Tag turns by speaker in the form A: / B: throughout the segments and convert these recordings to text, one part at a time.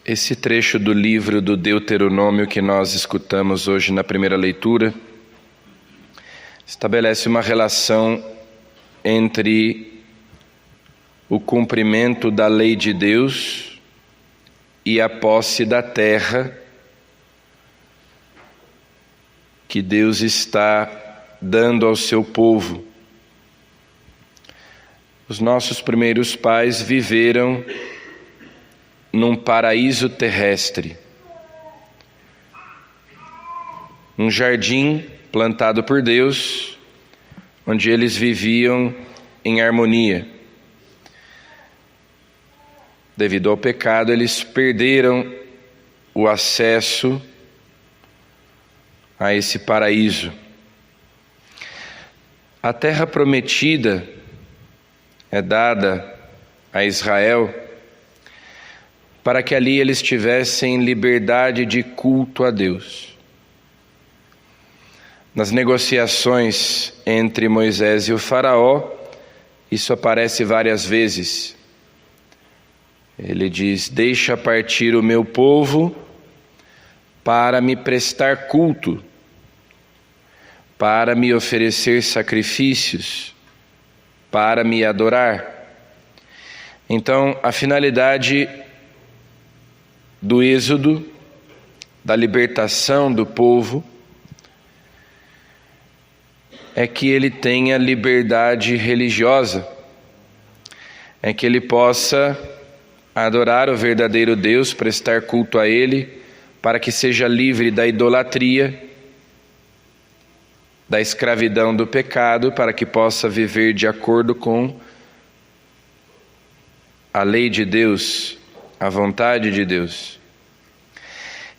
A: Esse trecho do livro do Deuteronômio que nós escutamos hoje na primeira leitura estabelece uma relação entre o cumprimento da lei de Deus e a posse da terra que Deus está dando ao seu povo. Os nossos primeiros pais viveram num paraíso terrestre, um jardim plantado por Deus, onde eles viviam em harmonia. Devido ao pecado, eles perderam o acesso a esse paraíso. A terra prometida é dada a Israel para que ali eles tivessem liberdade de culto a Deus. Nas negociações entre Moisés e o faraó, isso aparece várias vezes. Ele diz: deixa partir o meu povo para me prestar culto, para me oferecer sacrifícios, para me adorar. Então, a finalidade do êxodo, da libertação do povo, é que ele tenha liberdade religiosa, é que ele possa adorar o verdadeiro Deus, prestar culto a Ele, para que seja livre da idolatria, da escravidão do pecado, para que possa viver de acordo com a lei de Deus, a vontade de Deus.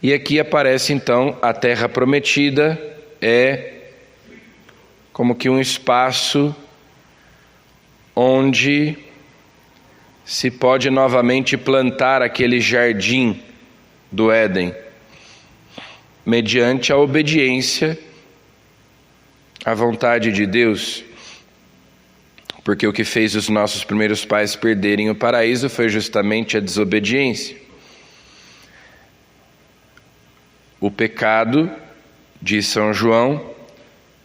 A: E aqui aparece então a terra prometida, é como que um espaço onde se pode novamente plantar aquele jardim do Éden, mediante a obediência à vontade de Deus. Porque o que fez os nossos primeiros pais perderem o paraíso foi justamente a desobediência. O pecado, diz São João,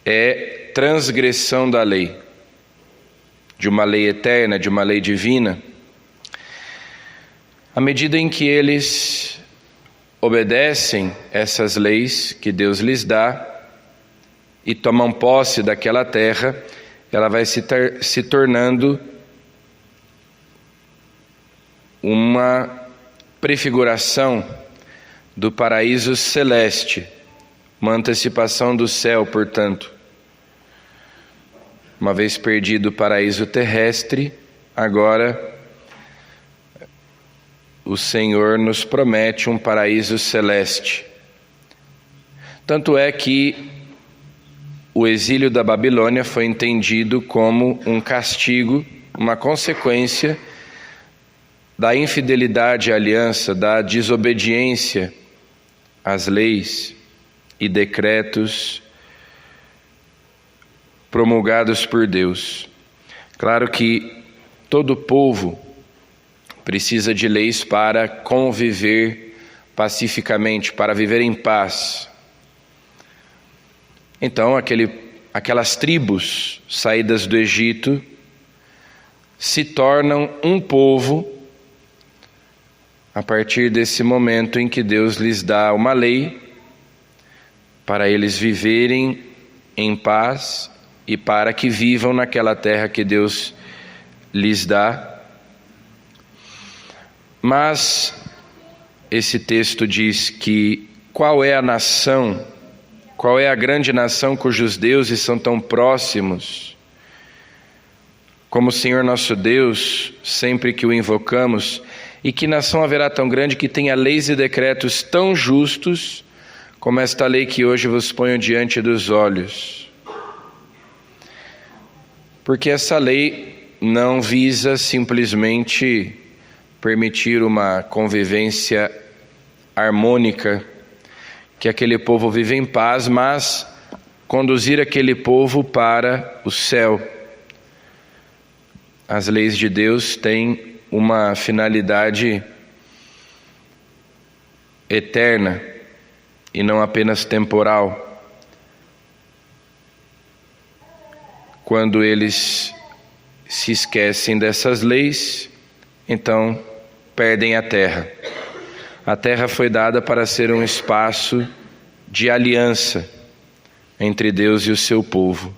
A: é transgressão da lei, de uma lei eterna, de uma lei divina. À medida em que eles obedecem essas leis que Deus lhes dá e tomam posse daquela terra, ela vai se tornando uma prefiguração do paraíso celeste, uma antecipação do céu, portanto. Uma vez perdido o paraíso terrestre, agora o Senhor nos promete um paraíso celeste. Tanto é que o exílio da Babilônia foi entendido como um castigo, uma consequência da infidelidade à aliança, da desobediência às leis e decretos promulgados por Deus. Claro que todo povo precisa de leis para conviver pacificamente, para viver em paz. Então, aquelas tribos saídas do Egito se tornam um povo a partir desse momento em que Deus lhes dá uma lei para eles viverem em paz e para que vivam naquela terra que Deus lhes dá. Mas esse texto diz que qual é a nação, qual é a grande nação cujos deuses são tão próximos, como o Senhor nosso Deus, sempre que o invocamos, e que nação haverá tão grande que tenha leis e decretos tão justos como esta lei que hoje vos ponho diante dos olhos. Porque essa lei não visa simplesmente permitir uma convivência harmônica, que aquele povo vive em paz, mas conduzir aquele povo para o céu. As leis de Deus têm uma finalidade eterna e não apenas temporal. Quando eles se esquecem dessas leis, então perdem a terra. A terra foi dada para ser um espaço de aliança entre Deus e o seu povo.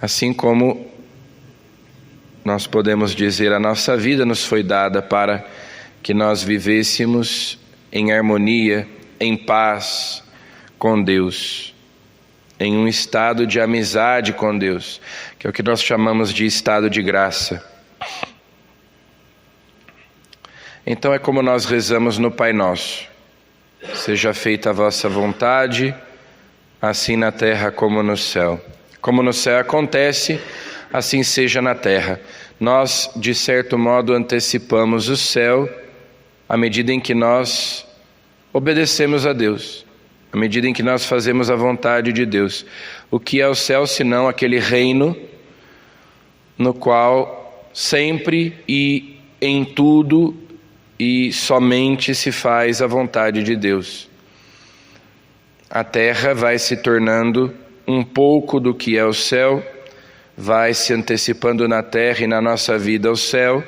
A: Assim como nós podemos dizer, a nossa vida nos foi dada para que nós vivêssemos em harmonia, em paz com Deus, em um estado de amizade com Deus, que é o que nós chamamos de estado de graça. Então é como nós rezamos no Pai Nosso: seja feita a vossa vontade, assim na terra como no céu. Como no céu acontece, assim seja na terra. Nós, de certo modo, antecipamos o céu à medida em que nós obedecemos a Deus, à medida em que nós fazemos a vontade de Deus. O que é o céu senão aquele reino no qual sempre e em tudo e somente se faz a vontade de Deus. A terra vai se tornando um pouco do que é o céu, vai se antecipando na terra e na nossa vida ao céu,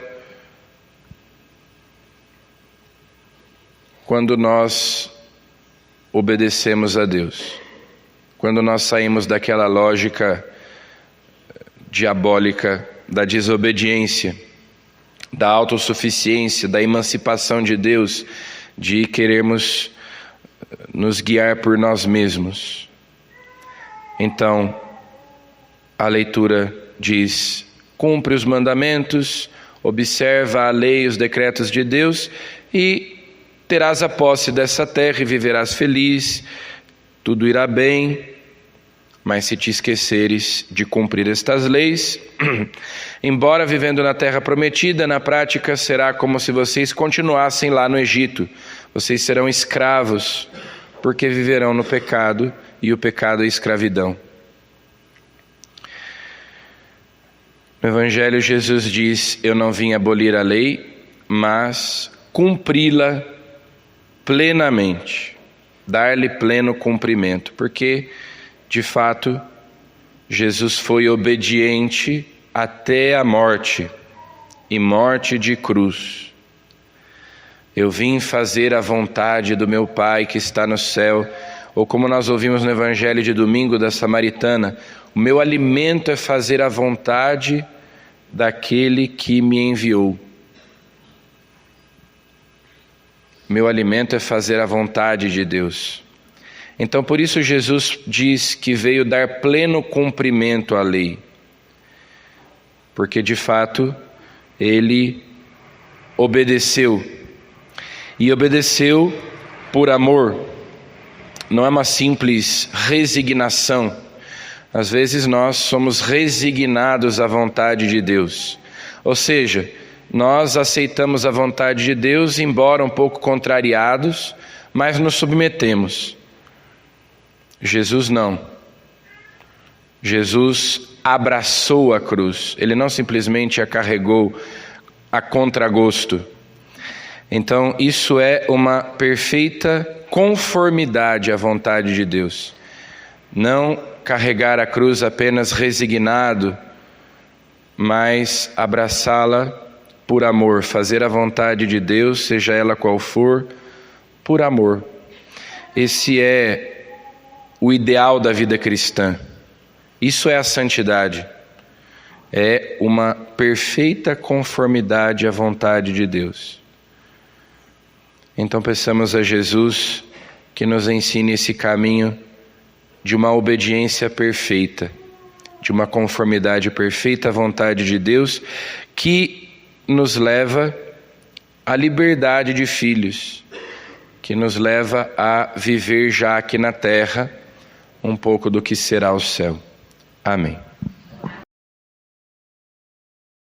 A: quando nós obedecemos a Deus, quando nós saímos daquela lógica diabólica da desobediência, da autossuficiência, da emancipação de Deus, de querermos nos guiar por nós mesmos. Então, a leitura diz: cumpre os mandamentos, observa a lei e os decretos de Deus e terás a posse dessa terra e viverás feliz, tudo irá bem. Mas se te esqueceres de cumprir estas leis, embora vivendo na terra prometida, na prática será como se vocês continuassem lá no Egito. Vocês serão escravos, porque viverão no pecado, e o pecado é escravidão. No Evangelho, Jesus diz: eu não vim abolir a lei, mas cumpri-la plenamente, dar-lhe pleno cumprimento, porque, de fato, Jesus foi obediente até a morte, e morte de cruz. Eu vim fazer a vontade do meu Pai que está no céu, ou como nós ouvimos no Evangelho de domingo da Samaritana: o meu alimento é fazer a vontade daquele que me enviou. Meu alimento é fazer a vontade de Deus. Então, por isso Jesus diz que veio dar pleno cumprimento à lei, porque de fato ele obedeceu, e obedeceu por amor. Não é uma simples resignação. Às vezes nós somos resignados à vontade de Deus, ou seja, nós aceitamos a vontade de Deus, embora um pouco contrariados, mas nos submetemos. Jesus não. Jesus abraçou a cruz. Ele não simplesmente a carregou a contragosto. Então, isso é uma perfeita conformidade à vontade de Deus. Não carregar a cruz apenas resignado, mas abraçá-la por amor, fazer a vontade de Deus, seja ela qual for, por amor. Esse é o ideal da vida cristã. Isso é a santidade. É uma perfeita conformidade à vontade de Deus. Então peçamos a Jesus que nos ensine esse caminho de uma obediência perfeita, de uma conformidade perfeita à vontade de Deus, que nos leva à liberdade de filhos, que nos leva a viver já aqui na terra um pouco do que será o céu. Amém.